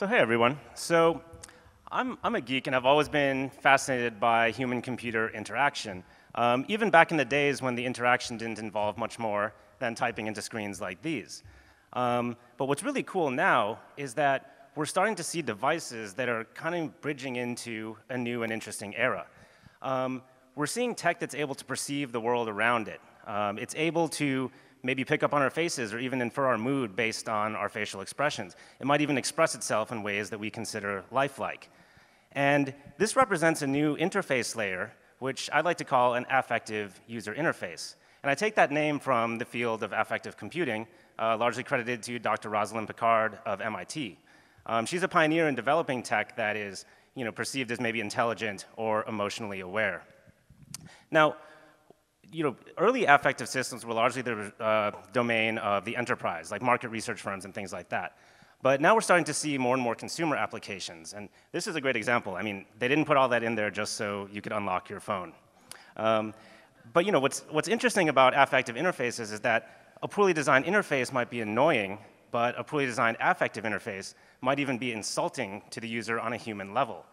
So hey everyone. So I'm a geek and I've always been fascinated by human-computer interaction, even back in the days when the interaction didn't involve much more than typing into screens like these. But what's really cool now is that we're starting to see devices that are kind of bridging into a new and interesting era. We're seeing tech that's able to perceive the world around it. It's able to maybe pick up on our faces or even infer our mood based on our facial expressions. It might even express itself in ways that we consider lifelike. And this represents a new interface layer, which I'd like to call an affective user interface. And I take that name from the field of affective computing, largely credited to Dr. Rosalind Picard of MIT. She's a pioneer in developing tech that is perceived as maybe intelligent or emotionally aware. Now, early affective systems were largely the domain of the enterprise, like market research firms and things like that. But now we're starting to see more and more consumer applications, and this is a great example. I mean, they didn't put all that in there just so you could unlock your phone. But what's interesting about affective interfaces is that a poorly designed interface might be annoying, but a poorly designed affective interface might even be insulting to the user on a human level.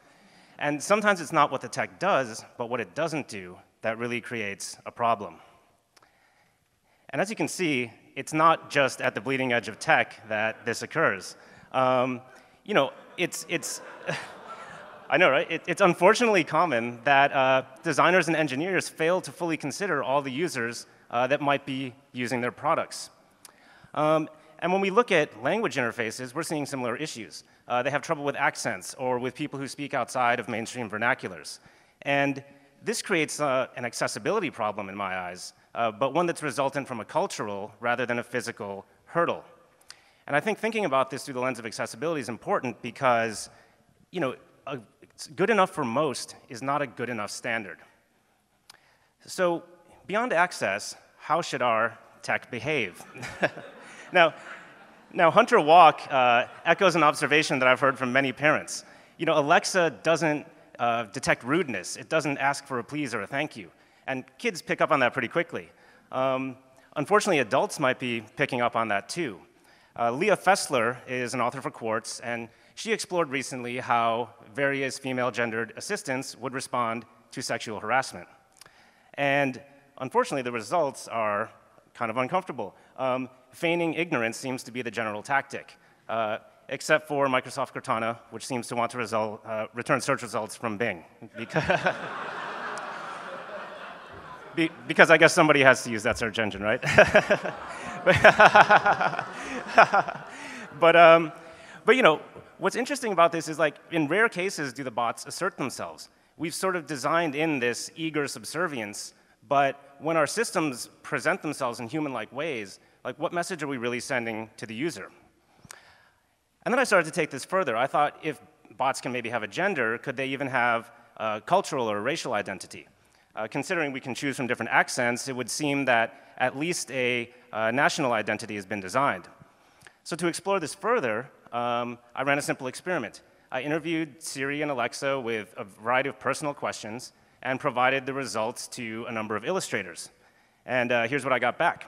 And sometimes it's not what the tech does, but what it doesn't do that really creates a problem. And as you can see, it's not just at the bleeding edge of tech that this occurs. It's I know, right? It's unfortunately common that designers and engineers fail to fully consider all the users that might be using their products. And when we look at language interfaces, we're seeing similar issues. They have trouble with accents or with people who speak outside of mainstream vernaculars. And this creates an accessibility problem in my eyes, but one that's resultant from a cultural rather than a physical hurdle. And I think thinking about this through the lens of accessibility is important because, good enough for most is not a good enough standard. So beyond access, how should our tech behave? Now, Hunter Walk echoes an observation that I've heard from many parents. Alexa doesn't detect rudeness. It doesn't ask for a please or a thank you. And kids pick up on that pretty quickly. Unfortunately, adults might be picking up on that too. Leah Fessler is an author for Quartz, and she explored recently how various female-gendered assistants would respond to sexual harassment. And unfortunately, the results are kind of uncomfortable. Feigning ignorance seems to be the general tactic, except for Microsoft Cortana, which seems to want to return search results from Bing. Because I guess somebody has to use that search engine, right? But what's interesting about this is, like, in rare cases do the bots assert themselves. We've sort of designed in this eager subservience, but when our systems present themselves in human-like ways, like, what message are we really sending to the user? And then I started to take this further. I thought, if bots can maybe have a gender, could they even have cultural or racial identity? Considering we can choose from different accents, it would seem that at least a national identity has been designed. So to explore this further, I ran a simple experiment. I interviewed Siri and Alexa with a variety of personal questions and provided the results to a number of illustrators. And here's what I got back.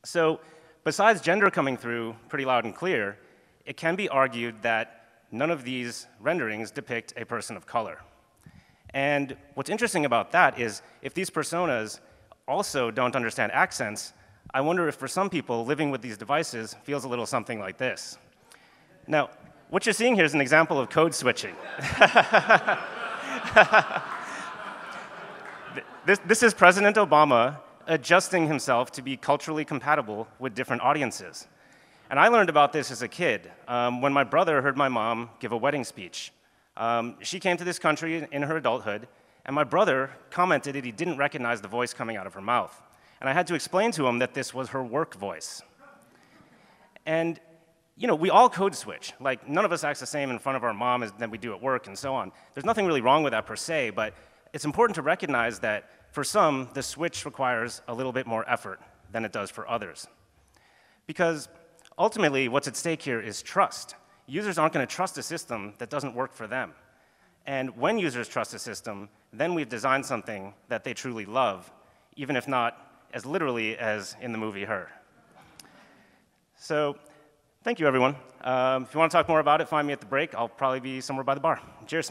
So besides gender coming through pretty loud and clear, it can be argued that none of these renderings depict a person of color. And what's interesting about that is, if these personas also don't understand accents, I wonder if for some people, living with these devices feels a little something like this. Now, what you're seeing here is an example of code switching. This is President Obama adjusting himself to be culturally compatible with different audiences. And I learned about this as a kid, when my brother heard my mom give a wedding speech. She came to this country in her adulthood, and my brother commented that he didn't recognize the voice coming out of her mouth. And I had to explain to him that this was her work voice. And we all code switch. Like, none of us acts the same in front of our mom as than we do at work and so on. There's nothing really wrong with that per se, but it's important to recognize that for some, the switch requires a little bit more effort than it does for others. Because ultimately, what's at stake here is trust. Users aren't going to trust a system that doesn't work for them. And when users trust a system, then we've designed something that they truly love, even if not as literally as in the movie Her. So Thank you, everyone. If you want to talk more about it, find me at the break. I'll probably be somewhere by the bar. Cheers.